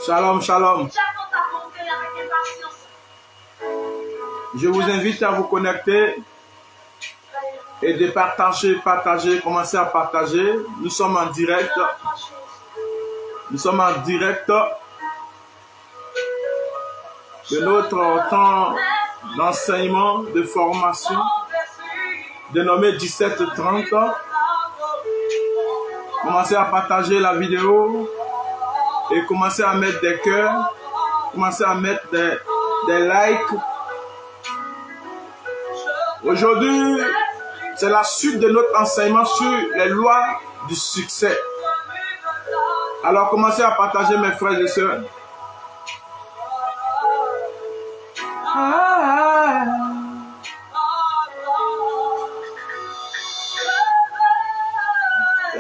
Shalom, shalom. Je vous invite à vous connecter et de partager, commencer à partager. Nous sommes en direct. Nous sommes en direct de notre temps d'enseignement, de formation, dénommé 1730. Commencez à partager la vidéo et commencez à mettre des cœurs, commencez à mettre des likes. Aujourd'hui, c'est la suite de notre enseignement sur les lois du succès. Alors commencez à partager, mes frères et sœurs.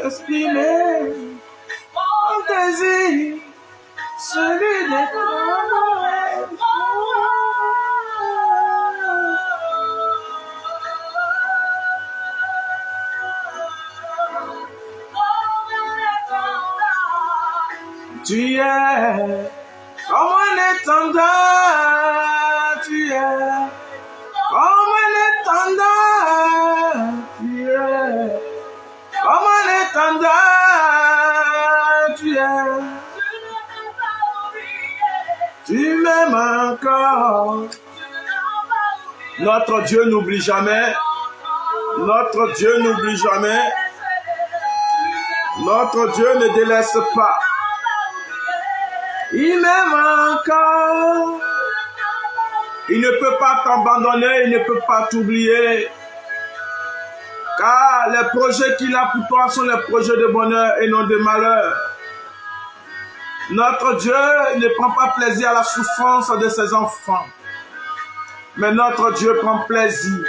Exprimer mon désir, celui des rêves. Tu es comme un étendard, tu es comme un étendard, tu es comme un étendard, tu es. Tu m'aimes encore. Notre Dieu n'oublie jamais. Notre Dieu n'oublie jamais. Notre Dieu ne délaisse pas. Il m'aime encore. Il ne peut pas t'abandonner, il ne peut pas t'oublier. Car les projets qu'il a pour toi sont les projets de bonheur et non de malheur. Notre Dieu ne prend pas plaisir à la souffrance de ses enfants. Mais notre Dieu prend plaisir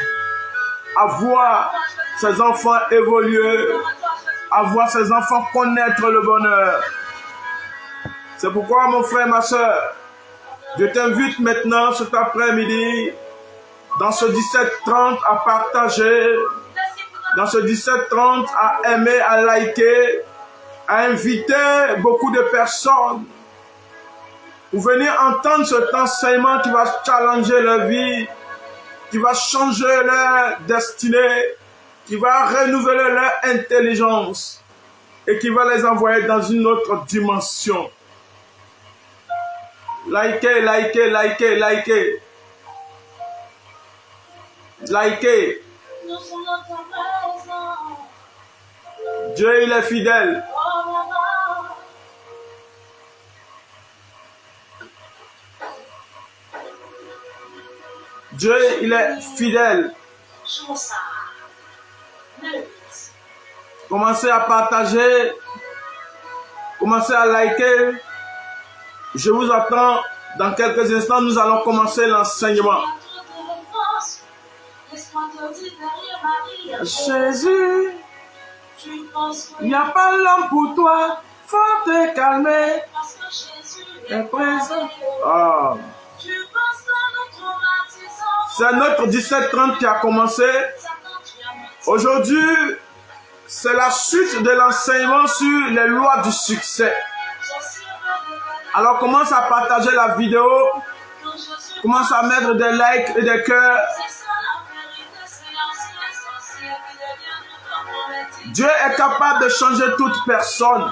à voir ses enfants évoluer, à voir ses enfants connaître le bonheur. C'est pourquoi, mon frère, ma soeur, je t'invite maintenant, cet après-midi, dans ce 1730 à partager, dans ce 1730 à aimer, à liker, à inviter beaucoup de personnes pour venir entendre cet enseignement qui va challenger leur vie, qui va changer leur destinée, qui va renouveler leur intelligence et qui va les envoyer dans une autre dimension. Likez, likez, likez, likez. Likez. Dieu, il est fidèle. Dieu, il est fidèle. Commencez à partager. Commencez à liker. Je vous attends. Dans quelques instants, nous allons commencer l'enseignement. Jésus, il n'y a pas l'homme pour toi. Faut te calmer. Et présent. Oh. C'est notre 1730 qui a commencé. Aujourd'hui, c'est la suite de l'enseignement sur les lois du succès. Alors commence à partager la vidéo, commence à mettre des likes et des cœurs. Dieu est capable de changer toute personne.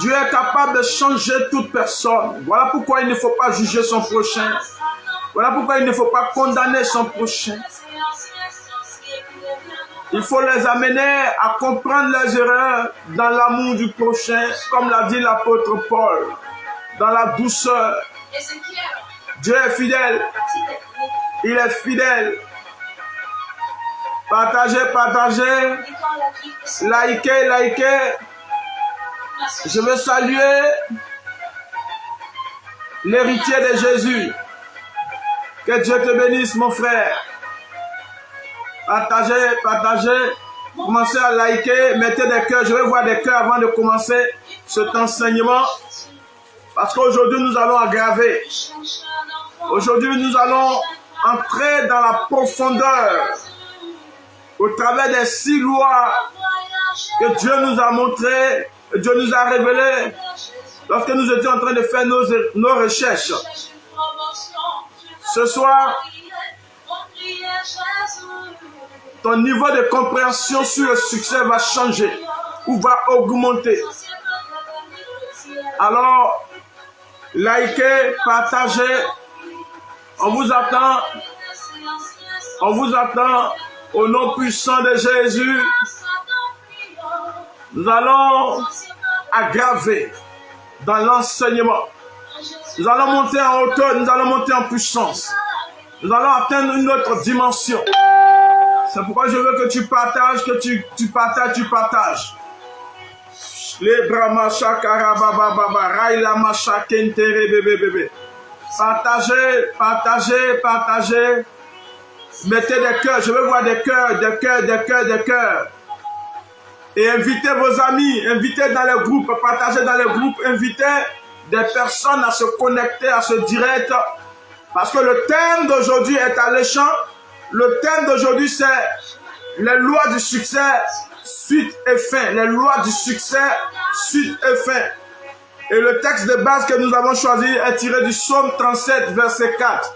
Dieu est capable de changer toute personne. Voilà pourquoi il ne faut pas juger son prochain. Voilà pourquoi il ne faut pas condamner son prochain. Il faut les amener à comprendre leurs erreurs dans l'amour du prochain, comme l'a dit l'apôtre Paul, dans la douceur. Dieu est fidèle. Il est fidèle. Partagez, partagez. Likez, likez. Je veux saluer l'héritier de Jésus. Que Dieu te bénisse, mon frère. Partagez, partagez. Commencez à liker. Mettez des cœurs. Je vais voir des cœurs avant de commencer cet enseignement. Parce qu'aujourd'hui, nous allons aggraver. Aujourd'hui, nous allons entrer dans la profondeur. Au travers des 6 lois que Dieu nous a montrées, que Dieu nous a révélées. lorsque nous étions en train de faire nos recherches. Ce soir, ton niveau de compréhension sur le succès va changer ou va augmenter. Alors, likez, partagez. On vous attend. On vous attend au nom puissant de Jésus. Nous allons aggraver dans l'enseignement. Nous allons monter en hauteur, nous allons monter en puissance. Nous allons atteindre une autre dimension. C'est pourquoi je veux que tu partages, que tu partages. Les bramacha karababa, raila macha kentere bébé. Partagez. Mettez des cœurs, je veux voir des cœurs. Et invitez vos amis, invitez dans les groupes, partagez dans les groupes, invitez des personnes à se connecter à ce direct. Parce que le thème d'aujourd'hui est alléchant. Le thème d'aujourd'hui, c'est les lois du succès, suite et fin. Les lois du succès, suite et fin. Et le texte de base que nous avons choisi est tiré du psaume 37, verset 4.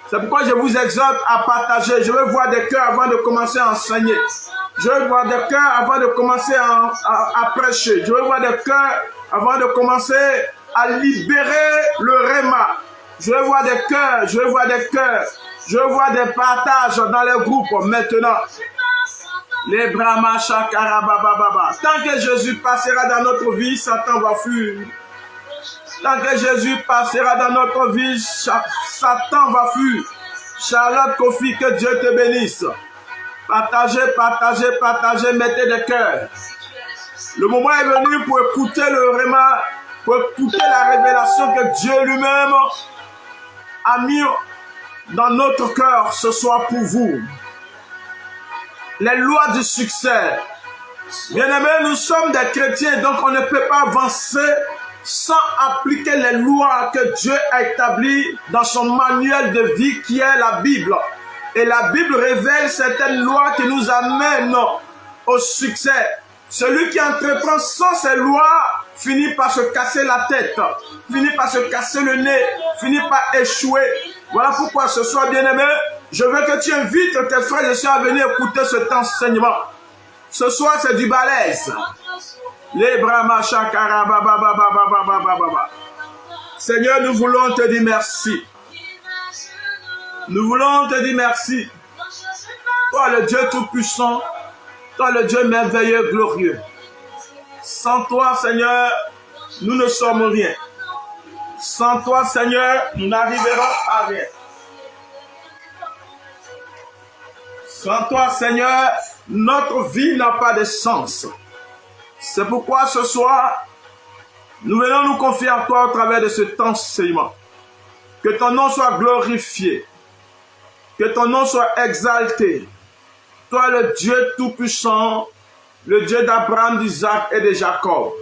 C'est pourquoi je vous exhorte à partager. Je veux voir des cœurs avant de commencer à enseigner. Je veux voir des cœurs avant de commencer à prêcher. Je veux voir des cœurs avant de commencer à libérer le réma. Je veux voir des cœurs, je veux voir des partages dans les groupes maintenant. Les brahma shakarabababa. Tant que Jésus passera dans notre vie, Satan va fuir. Tant que Jésus passera dans notre vie, Satan va fuir. Charlotte Kofi, que Dieu te bénisse. Partagez, mettez des cœurs. Le moment est venu pour écouter le réma, pour écouter la révélation que Dieu lui-même a mis dans notre cœur ce soir pour vous. Les lois du succès. Bien-aimés, nous sommes des chrétiens, donc on ne peut pas avancer sans appliquer les lois que Dieu a établies dans son manuel de vie qui est la Bible. Et la Bible révèle certaines lois qui nous amènent au succès. Celui qui entreprend sans ces lois finit par se casser la tête, finit par se casser le nez, finit par échouer. Voilà pourquoi ce soir, bien-aimé, je veux que tu invites tes frères et sœurs à venir écouter cet enseignement. Ce soir, c'est du balèze. Les brahma shakara baba. Seigneur, nous voulons te dire merci. Nous voulons te dire merci. Toi, le Dieu tout-puissant, toi, le Dieu merveilleux, glorieux. Sans toi, Seigneur, nous ne sommes rien. Sans toi, Seigneur, nous n'arriverons à rien. Sans toi, Seigneur, notre vie n'a pas de sens. C'est pourquoi ce soir, nous venons nous confier à toi au travers de cet enseignement. Que ton nom soit glorifié. Que ton nom soit exalté. Toi, le Dieu tout-puissant, le Dieu d'Abraham, d'Isaac et de Jacob.